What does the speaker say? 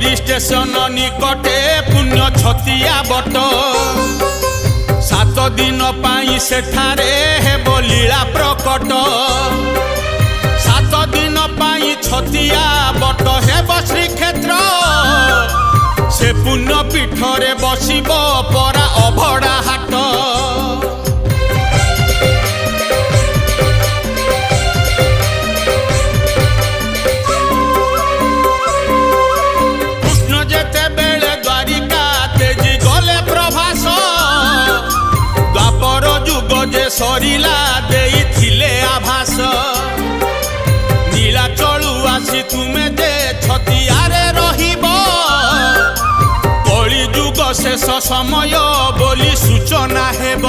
गिरी station निकटे पुण्य छतिया बट 7 दिन पाई सेठारे हेब लीला प्रकट 7 दिन पाई छतिया बट हेब श्रीक्षेत्र से पुण्य पीठरे बसिब परा अभड़ा हाट कृष्ण जेते बेले द्वारिका तेजी गले प्रभास द्वापर जुग जे सरिला देइथिले आभास नीलाचलू आसी तुमे जे छतियारे रहिब कली जुग शेष समय बोली सूचना हेब।